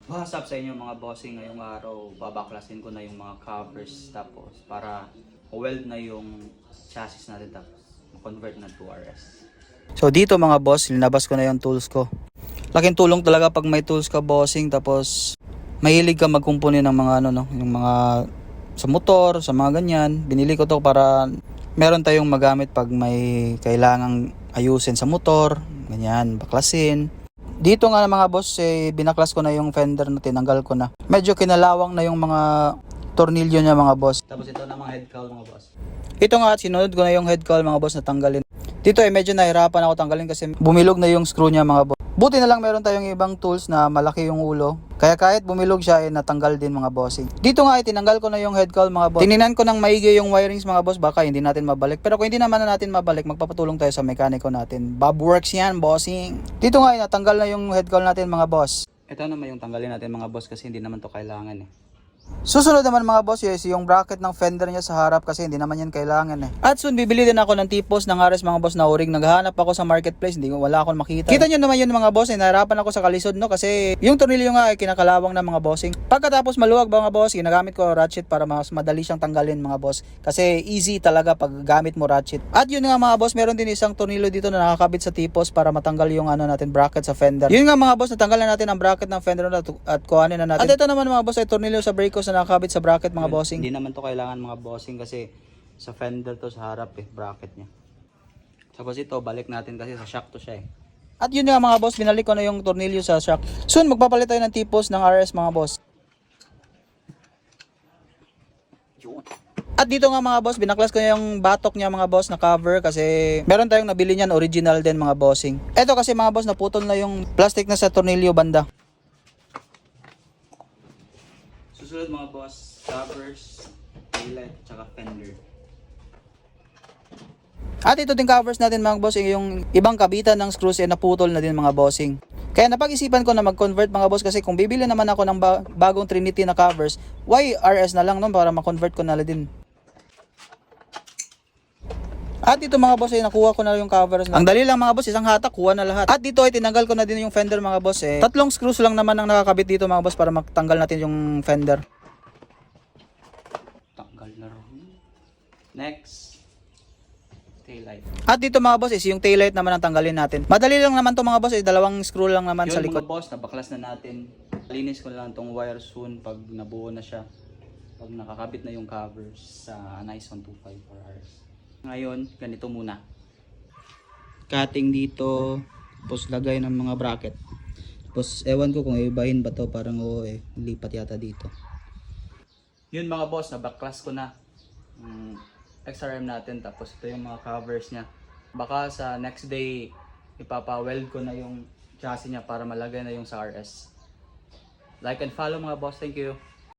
What's up sa inyo mga bossing? Ngayong araw, babaklasin ko na yung mga covers tapos para weld na yung chassis natin tapos convert na to RS. So dito mga boss, linabas ko na yung tools ko. Laking tulong talaga pag may tools ka bossing tapos mahilig ka magkumpuni ng mga yung mga sa motor, sa mga ganyan. Binili ko to para meron tayong magamit pag may kailangang ayusin sa motor, ganyan, baklasin. Dito nga mga boss, binaklas ko na yung fender na tinanggal ko na. Medyo kinalawang na yung mga tornilyo niya mga boss. Tapos ito na mga head cowl mga boss. Ito nga, sinunod ko na yung head cowl mga boss na tanggalin. Dito medyo nahirapan ako tanggalin kasi bumilog na yung screw niya mga boss. Buti na lang meron tayong ibang tools na malaki yung ulo. Kaya kahit bumilog siya, natanggal din mga bossing. Dito nga tinanggal ko na yung head cowl mga boss. Tininan ko ng maigi yung wirings mga boss, baka hindi natin mabalik. Pero kung hindi naman na natin mabalik, magpapatulong tayo sa mekaniko natin. Bob Works yan, bossing. Dito nga natanggal na yung head cowl natin mga boss. Ito naman yung tanggalin natin mga boss kasi hindi naman to kailangan Susunod naman mga boss is yung bracket ng fender niya sa harap kasi hindi naman yan kailangan At soon bibili din ako ng tipos ng RS mga boss na o-ring. Naghahanap ako sa marketplace, wala akong makita. Kita nyo naman yun mga boss, nahirapan ako sa kalisod kasi yung tornilyo nga ay kinakalawang ng mga bossing. Pagkatapos maluwag mga boss, ginagamit ko ratchet para mas madali siyang tanggalin mga boss. Kasi easy talaga pag gamit mo ratchet. At yun nga mga boss, meron din isang tornilyo dito na nakakabit sa tipos para matanggal yung natin bracket sa fender. Yun nga mga boss, natanggalan natin ang bracket ng fender at kuhanin na natin. At ito naman mga boss ay tornilyo sa brake na nakakabit sa bracket mga bossing. Hindi naman to kailangan mga bossing kasi sa fender to sa harap bracket niya. Tapos ito balik natin kasi sa shock to siya At yun nga mga boss, binalik ko na yung tornilyo sa shock. Soon magpapalit tayo ng tipos ng RS mga boss. At dito nga mga boss, binaklas ko yung batok niya mga boss na cover kasi meron tayong nabili niyan original din mga bossing. Ito kasi mga boss, naputol na yung plastic na sa tornilyo banda. Susunod mga boss, covers, taillight, tsaka fender. At ito din covers natin mga boss, yung ibang kabitan ng screws naputol na din mga bossing. Kaya napag-isipan ko na mag-convert mga boss kasi kung bibili naman ako ng bagong Trinity na covers, why RS na lang para ma-convert ko na din. At dito mga boss nakuha ko na yung covers. Ang dali lang mga boss, isang hatak kuha na lahat. At dito tinanggal ko na din yung fender mga boss Tatlong screws lang naman ang nakakabit dito mga boss para matanggal natin yung fender. Tanggal na rin. Next, taillight. At dito mga boss yung taillight naman ang tanggalin natin. Madali lang naman to mga boss dalawang screw lang naman yun, sa likod. Mga boss, nabaklas na natin. Linis ko lang tong wire soon pag nabuo na siya. Pag nakakabit na yung covers sa Nice 125 RS. Ngayon, ganito muna. Cutting dito, tapos lagay ng mga bracket. Tapos ewan ko kung ibahin ba to, parang lipat yata dito. Yun mga boss, nabaklas ko na XRM natin, tapos ito yung mga covers niya. Baka sa next day, ipapa-weld ko na yung chassis niya para malagay na yung sa RS. Like and follow mga boss, thank you.